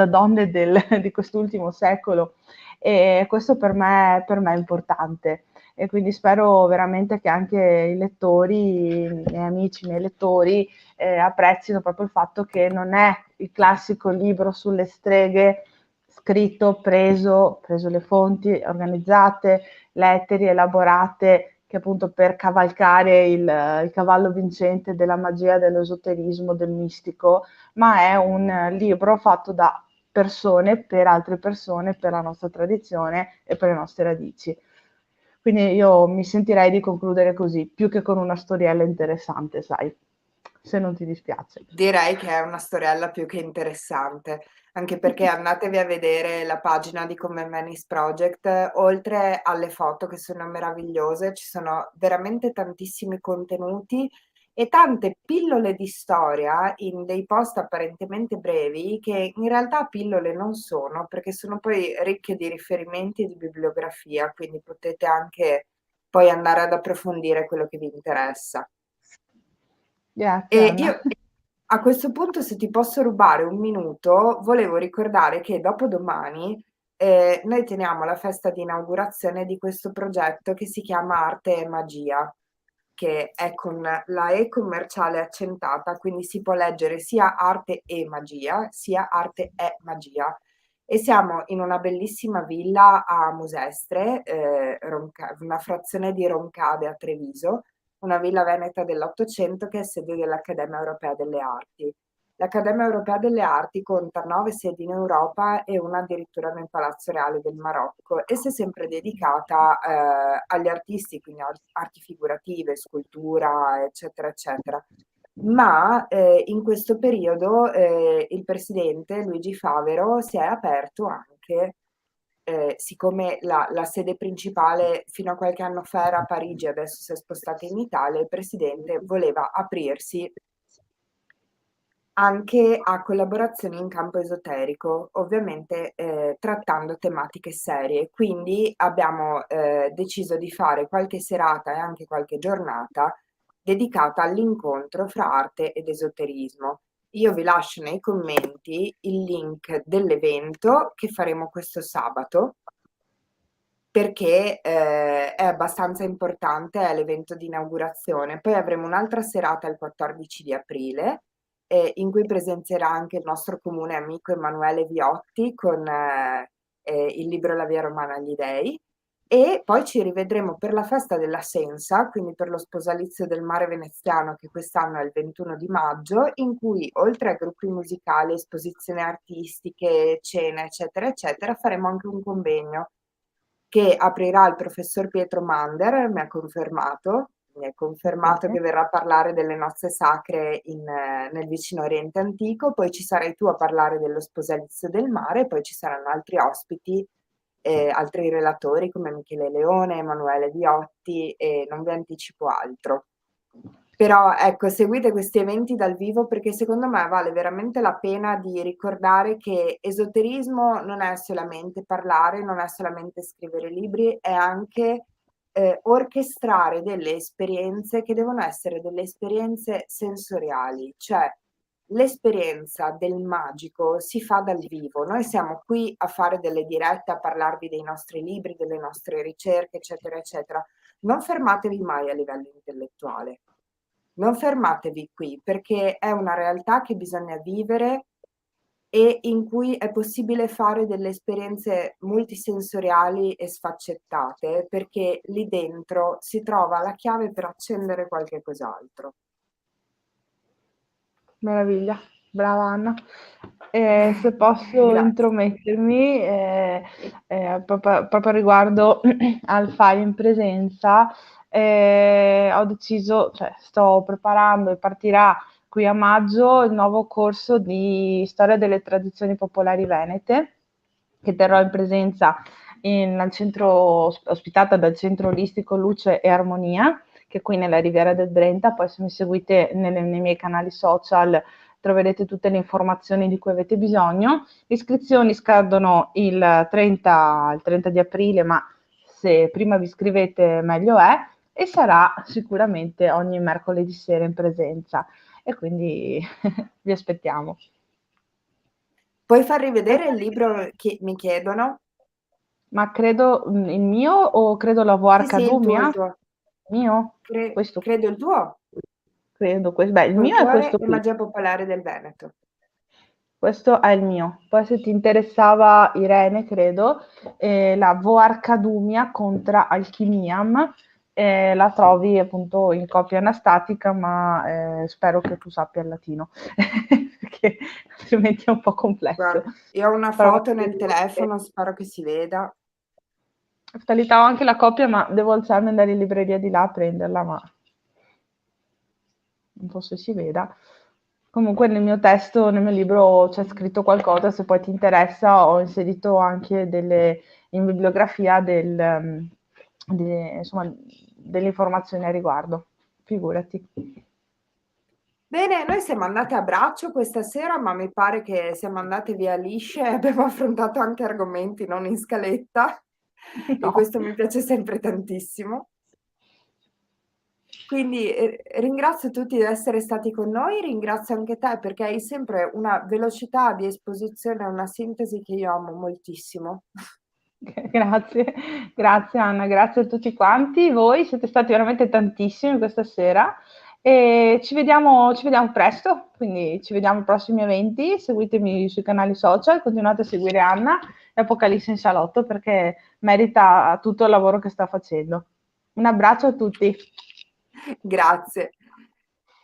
S2: donne di quest'ultimo secolo. E questo per me è importante, e quindi spero veramente che anche i lettori, i miei amici, i miei lettori apprezzino proprio il fatto che non è il classico libro sulle streghe scritto, preso le fonti organizzate, letteri elaborate, che appunto per cavalcare il cavallo vincente della magia, dell'esoterismo, del mistico, ma è un libro fatto da persone, per altre persone, per la nostra tradizione e per le nostre radici. Quindi io mi sentirei di concludere così, più che con una storiella interessante, sai, se non ti dispiace.
S1: Direi che è una storiella più che interessante, anche perché andatevi a vedere la pagina di Come Venice Project, oltre alle foto che sono meravigliose, ci sono veramente tantissimi contenuti e tante pillole di storia in dei post apparentemente brevi che in realtà pillole non sono, perché sono poi ricche di riferimenti e di bibliografia, quindi potete anche poi andare ad approfondire quello che vi interessa.
S2: Grazie
S1: E
S2: Anna.
S1: io a questo punto, se ti posso rubare un minuto, volevo ricordare che dopodomani noi teniamo la festa di inaugurazione di questo progetto che si chiama Arte e Magia, che è con la E commerciale accentata, quindi si può leggere sia Arte e Magia, sia Arte e Magia. E siamo in una bellissima villa a Musestre, una frazione di Roncade a Treviso, una villa veneta dell'Ottocento che è sede dell'Accademia Europea delle Arti. L'Accademia Europea delle Arti conta 9 sedi in Europa e una addirittura nel Palazzo Reale del Marocco, e si è sempre dedicata agli artisti, quindi arti figurative, scultura, eccetera, eccetera. Ma in questo periodo il presidente Luigi Favero si è aperto anche siccome la sede principale fino a qualche anno fa era a Parigi, adesso si è spostata in Italia, il presidente voleva aprirsi anche a collaborazioni in campo esoterico, ovviamente trattando tematiche serie. Quindi abbiamo deciso di fare qualche serata e anche qualche giornata dedicata all'incontro fra arte ed esoterismo. Io vi lascio nei commenti il link dell'evento che faremo questo sabato perché è abbastanza importante, è l'evento di inaugurazione. Poi avremo un'altra serata il 14 di aprile, in cui presenzierà anche il nostro comune amico Emanuele Viotti con il libro La Via Romana agli Dei. E poi ci rivedremo per la festa della Sensa, quindi per lo sposalizio del mare veneziano, che quest'anno è il 21 di maggio, in cui oltre a gruppi musicali, esposizioni artistiche, cene, eccetera, eccetera, faremo anche un convegno che aprirà il professor Pietro Mander, mi è confermato che verrà a parlare delle nozze sacre nel vicino Oriente Antico, poi ci sarai tu a parlare dello sposalizio del mare, poi ci saranno altri ospiti, altri relatori come Michele Leone, Emanuele Viotti e non vi anticipo altro. Però ecco, seguite questi eventi dal vivo perché secondo me vale veramente la pena di ricordare che esoterismo non è solamente parlare, non è solamente scrivere libri, è anche orchestrare delle esperienze che devono essere delle esperienze sensoriali, cioè l'esperienza del magico si fa dal vivo. Noi siamo qui a fare delle dirette, a parlarvi dei nostri libri, delle nostre ricerche, eccetera, eccetera. Non fermatevi mai a livello intellettuale. Non fermatevi qui perché è una realtà che bisogna vivere e in cui è possibile fare delle esperienze multisensoriali e sfaccettate perché lì dentro si trova la chiave per accendere qualche cos'altro.
S2: Meraviglia, brava Anna. Se posso
S1: Grazie.
S2: intromettermi, proprio riguardo al file in presenza, ho deciso, cioè sto preparando e partirà qui a maggio il nuovo corso di storia delle tradizioni popolari venete, che terrò in presenza al centro, ospitata dal centro olistico Luce e Armonia, che è qui nella Riviera del Brenta. Poi se mi seguite nei miei canali social troverete tutte le informazioni di cui avete bisogno. Le iscrizioni scadono il 30 di aprile, ma se prima vi iscrivete meglio è, e sarà sicuramente ogni mercoledì sera in presenza, e quindi vi aspettiamo.
S1: Puoi far rivedere il libro che mi chiedono?
S2: Ma credo il mio, o credo la
S1: Sì, sì, il tuo, il
S2: Voarcadumia?
S1: tuo.
S2: Mio? Questo,
S1: Credo il tuo.
S2: credo, questo. Beh, il mio è
S1: Folklore
S2: questo
S1: e
S2: qui.
S1: magia popolare del Veneto.
S2: Questo è il mio. Poi se ti interessava, Irene, credo, la Voarcadumia contra Alchimiam, la trovi appunto in copia anastatica, ma spero che tu sappia il latino, perché altrimenti è un po' complesso.
S1: Guarda, io ho una
S2: Però
S1: foto nel telefono, spero che si veda.
S2: ho anche la copia, ma devo alzarmi e andare in libreria di là a prenderla, ma non so se si veda. Comunque nel mio testo, nel mio libro c'è scritto qualcosa, se poi ti interessa ho inserito anche in bibliografia insomma, delle informazioni a riguardo, figurati.
S1: Bene, noi siamo andate a braccio questa sera, ma mi pare che siamo andate via lisce e abbiamo affrontato anche argomenti non in scaletta e
S2: No.
S1: questo mi piace sempre tantissimo. Quindi ringrazio tutti di essere stati con noi, ringrazio anche te perché hai sempre una velocità di esposizione e una sintesi che io amo moltissimo.
S2: Grazie, grazie Anna, grazie a tutti quanti. Voi siete stati veramente tantissimi questa sera e ci vediamo presto, quindi ci vediamo ai prossimi eventi. Seguitemi sui canali social, continuate a seguire Anna e Apocalisse in Salotto perché merita tutto il lavoro che sta facendo. Un abbraccio a tutti.
S1: Grazie.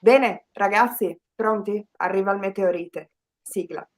S1: Bene, ragazzi, pronti? Arriva il meteorite. Sigla.